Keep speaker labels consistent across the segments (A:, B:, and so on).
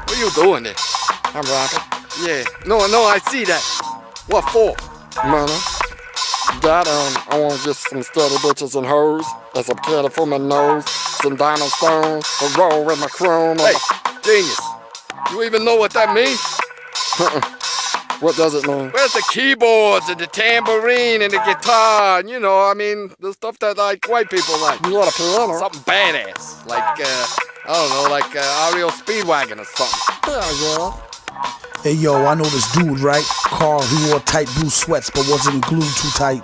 A: What are you doing there?
B: I'm rapping.
A: Yeah. No, I see that. What for?
B: Money. That, I want to get some steady bitches and hoes. And some candy for my nose. Some diamond stones. A roll with my chrome.
A: Hey, genius. You even know what that means?
B: What does it mean?
A: Where's the keyboards and the tambourine and the guitar? And, you know, I mean, the stuff that like white people like.
B: You want a piano?
A: Something badass. Like, I don't know, like REO Speedwagon or something.
B: Yeah.
C: Hey yo, I know this dude, right? Carl, he wore tight blue sweats but wasn't glued too tight.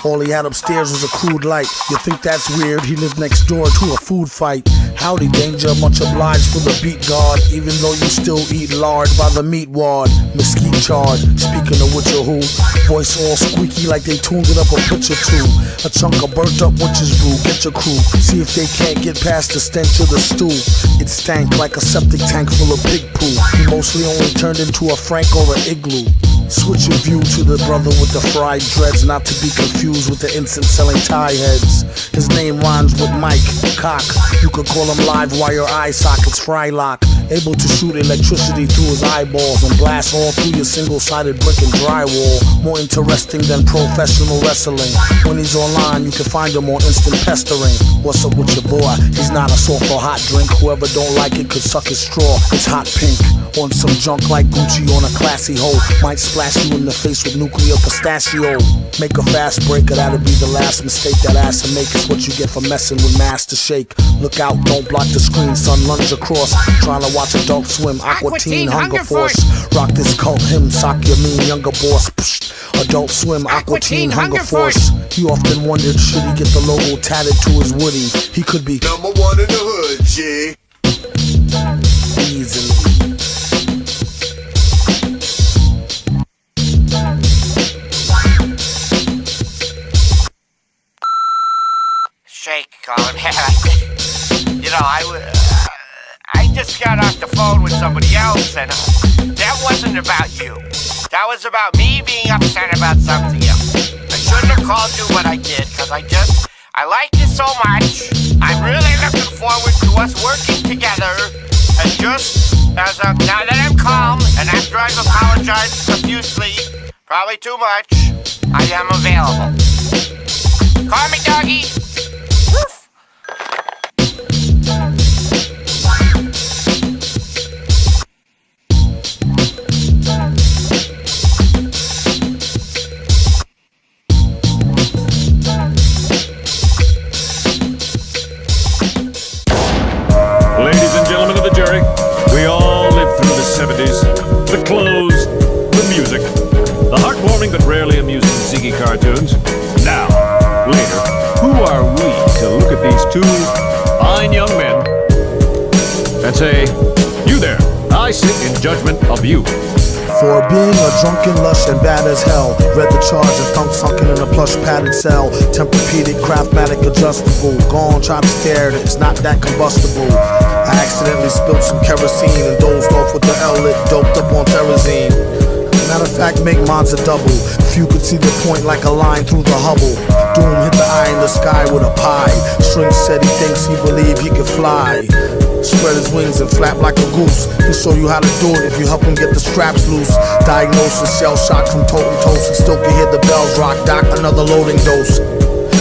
C: All he had upstairs was a crude light. You think that's weird? He lived next door to a food fight. Howdy, danger, much obliged for the beat guard. Even though you still eat lard by the meat ward. Mesquite charred, speaking of which or who. Voice all squeaky like they tuned it up a pitch or two. A chunk of burnt up witch's brew, get your crew. See if they can't get past the stench of the stew. It stank like a septic tank full of pig poo. He mostly only turned into a Frank or an igloo. Switch your view to the brother with the fried dreads, not to be confused with the incense-selling tie heads. His name rhymes with Mike, cock. You could call him live wire eye sockets, Frylock. Able to shoot electricity through his eyeballs and blast all through your single-sided brick and drywall. More interesting than professional wrestling. When he's online, you can find him on instant pestering. What's up with your boy? He's not a soft or hot drink. Whoever don't like it could suck his straw. It's hot pink. On some junk like Gucci on a classy hoe. Might splash you in the face with nuclear pistachio. Make a fast break, or that'll be the last mistake that ass to make. Is what you get for messing with Master Shake. Look out, don't block the screen, son, lunge across. Trying to watch Adult Swim, Aqua Teen, Hunger Force. Rock this cult hymn, sock your mean younger boss. Psh. Adult Swim, Aqua Teen, Hunger Force. He often wondered, should he get the logo tatted to his woody? He could be
D: #1 in the hood, G.
C: Easily.
E: Shake, Colin. You know, I just got off the phone with somebody else, and that wasn't about you. That was about me being upset about something else. I shouldn't have called you, but I did, because I like you so much. I'm really looking forward to us working together. And just now that I'm calm, and after I've apologized profusely, probably too much, I am available. Call me, doggy. Woof.
F: Ladies and gentlemen of the jury, we all lived through the 70s. The clothes, the music, the heartwarming but rarely amusing Ziggy cartoons. Now, later, who are we to look at these two fine young men and say, you there, I sit in judgment of you.
C: For being a drunken lush and bad as hell. Read the charge and thunk sunken in a plush padded cell. Tempur-Pedic, Craftmatic adjustable. Gone, try to stare at it, it's not that combustible. I accidentally spilled some kerosene and dozed off with the L-lit, doped up on Therazine. Matter of fact, make mines a double. Few could see the point like a line through the Hubble. Doom hit the eye in the sky with a pie. Shrink said he thinks he believed he could fly. Spread his wings and flap like a goose. He'll show you how to do it if you help him get the straps loose. Diagnosis, shell shock from totem toast. He still can hear the bells rock. Doc, another loading dose.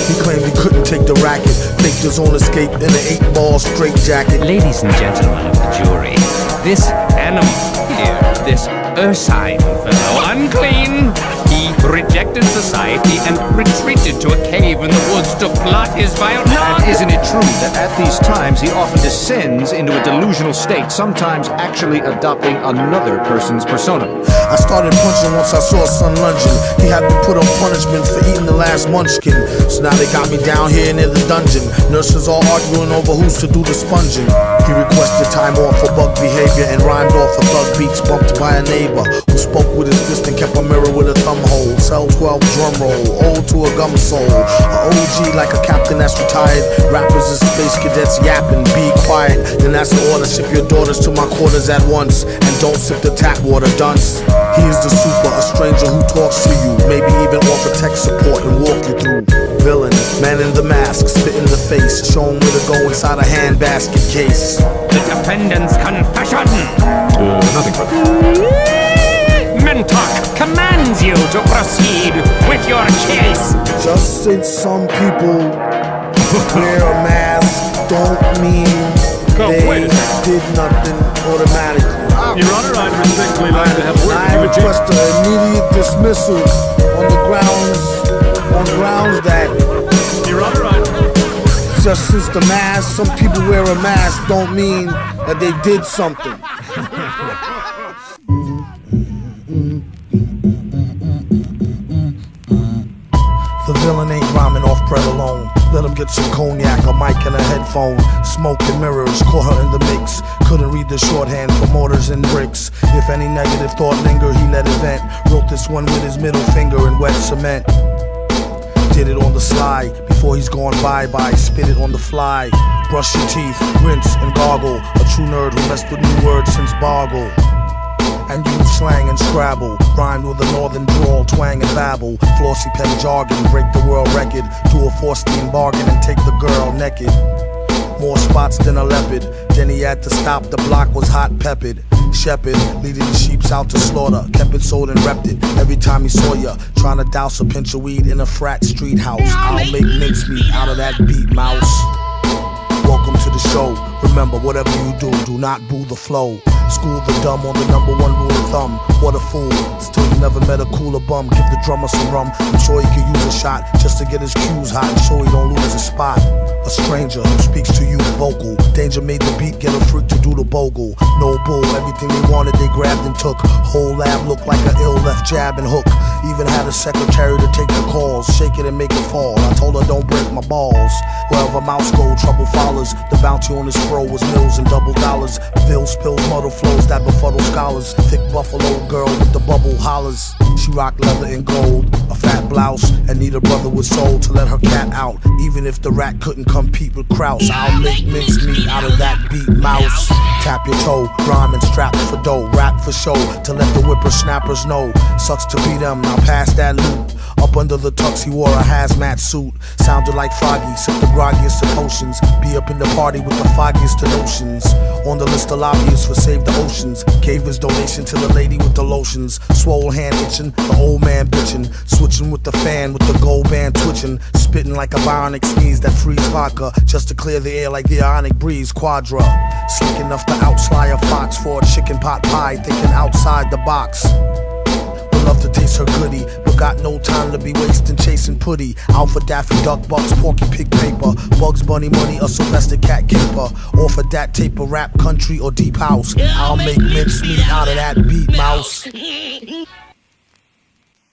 C: He claimed he couldn't take the racket. Faked his own escape in an 8-ball straight jacket.
G: Ladies and gentlemen of the jury, this animal here, this ursine fellow, unclean, he rejected society and retreated to a cave in the woods to plot his vile
H: And isn't it true that at these times he often descends into a delusional state, sometimes actually adopting another person's persona?
C: I started punching once I saw son lunging. He had me put on punishment for eating the last munchkin. So now they got me down here near the dungeon. Nurses all arguing over who's to do the sponging. He requested time off for bug behavior and rhymed off of thug beats bumped by a neighbor who spoke with his fist and kept a mirror with a thumb hole. Cell 12 drum roll, old to a gum sole. A OG like a captain that's retired. Rappers and space cadets yapping, be quiet. Then that's the order, ship your daughters to my quarters at once. And don't sip the tap water, dunce. He is the super, a stranger who talks to you. Maybe even offer tech support and walk you through. Villain, man in the mask, spit in the face. Show him where to go inside a handbasket case.
G: The defendant's confession.
F: Nothing further.
G: Mentok commands you to proceed with your case.
C: Just since some people wear a mask don't mean
F: wait a
C: they did nothing automatically.
F: Your Honor, I'd respectfully like to have a word
C: I
F: with you,
C: request an immediate dismissal on grounds that
F: Your Honor,
C: just since the mask, some people wear a mask don't mean that they did something. The villain ain't rhyming off bread alone. Let him get some cognac, a mic and a headphone. Smoke and mirrors, caught her in the mix. Couldn't read the shorthand for mortars and bricks. If any negative thought linger, he let it vent. Wrote this one with his middle finger in wet cement. Did it on the sly, before he's gone bye-bye. Spit it on the fly. Brush your teeth, rinse and gargle. A true nerd who messed with new words since Boggle. And use slang and Scrabble, rhymed with a northern drawl, twang and babble. Flossy pen jargon, break the world record. Do a 4-steam bargain and take the girl naked. More spots than a leopard. Then he had to stop, the block was hot peppered. Shepherd, leading the sheeps out to slaughter. Kept it sold and repped it every time he saw ya. Trying to douse a pinch of weed in a frat street house. I'll make mincemeat out of that beat, mouse. Welcome to the show. Remember, whatever you do not boo the flow. School the dumb on the #1 rule of thumb. What a fool. Still you never met a cooler bum. Give the drummer some rum. I'm sure he could use a shot just to get his cues hot and so he don't lose his spot. A stranger who speaks to you vocal. Danger made the beat get a freak to do the bogle. No bull, everything they wanted they grabbed and took. Whole lab looked like an ill left jab and hook. Even had a secretary to take the calls. Shake it and make it fall. I told her don't break my balls. Wherever mouse go, trouble follows. The bounty on his fro was mills and double dollars. Bill spills, muddle flows that befuddle scholars. Thick buffalo girl with the bubble hollers. She rocked leather and gold, a fat blouse, and need a brother with soul to let her cat out. Even if the rat couldn't compete with Kraus, I'll make mincemeat out of that beat, mouse. Tap your toe, rhyme and strap for dough, rap for show to let the whippersnappers know. Sucks to be them, now pass that loot. Up under the tux he wore a hazmat suit. Sounded like Froggy, sip the groggiest of potions. Be up in the party with the foggiest of notions. On the list of lobbyists for Save the Oceans. Gave his donation to the lady with the lotions. Swole hand itching, the old man bitching. Switching with the fan with the gold band twitching. Spitting like a bionic sneeze that frees vodka. Just to clear the air like the ionic breeze. Quadra. Slick enough to outslide a fox for a chicken pot pie. Thinking outside the box. Love to taste her goodie, but got no time to be wasting chasing putty. Out for Daffy Duck Bucks, Porky Pig paper, Bugs Bunny money, a Sylvester Cat caper. Or for that taper, rap, country, or deep house. I'll make mincemeat out of that beat, mouse.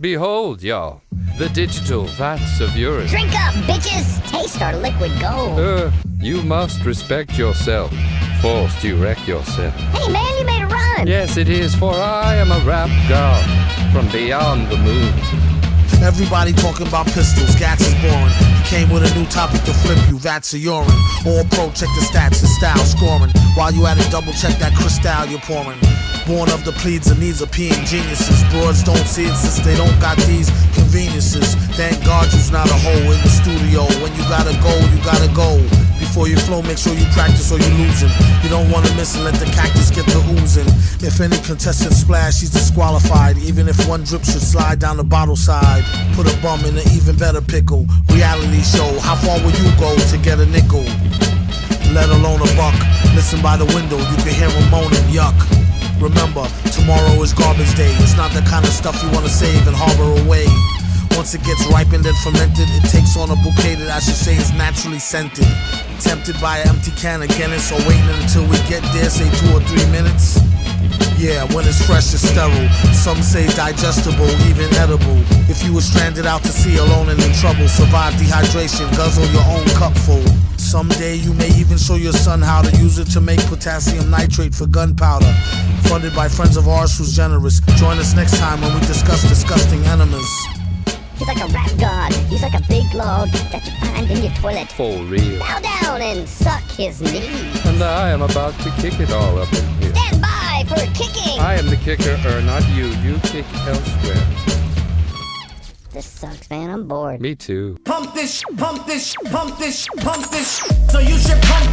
A: Behold, y'all, the digital vats of urine.
I: Drink up, bitches! Taste our liquid gold.
A: You must respect yourself. Forced you wreck yourself.
I: Hey man, you made a rhyme!
A: Yes, it is, for I am a rap god from beyond the moon.
C: Everybody talking about pistols, Gats is boring. He came with a new topic to flip you, vats of urine. All pro, check the stats and style scoring. While you at it, double check that crystal you're pouring. Born of the pleads and needs of peeing geniuses. Broads don't see it since they don't got these conveniences. Thank God you's not a hoe in the studio. When you gotta go, you gotta go. Before you flow, make sure you practice or you losing. You don't wanna miss and let the cactus get to oozing. If any contestant splash, she's disqualified. Even if one drip should slide down the bottle side. Put a bum in an even better pickle. Reality show, how far will you go to get a nickel? Let alone a buck. Listen by the window, you can hear him moaning, yuck. Remember, tomorrow is garbage day. It's not the kind of stuff you wanna save and harbor away. Once it gets ripened and fermented, it takes on a bouquet that I should say is naturally scented. Tempted by an empty can of Guinness, or waiting until we get there, say 2 or 3 minutes. Yeah, when it's fresh, it's sterile. Some say digestible, even edible. If you were stranded out to sea alone and in trouble, survive dehydration, guzzle your own cupful. Someday you may even show your son how to use it to make potassium nitrate for gunpowder. Funded by friends of ours who's generous. Join us next time when we discuss disgusting enemas.
I: He's like a rap god. He's like a big log that you find in your toilet.
A: For real.
I: Bow down and suck his knees.
A: And I am about to kick it all up in here.
I: Stand by for kicking.
A: I am the kicker, not you. You kick elsewhere.
I: This sucks, man. I'm bored.
A: Me too.
J: Pump this, pump this, pump this, pump this. So you should pump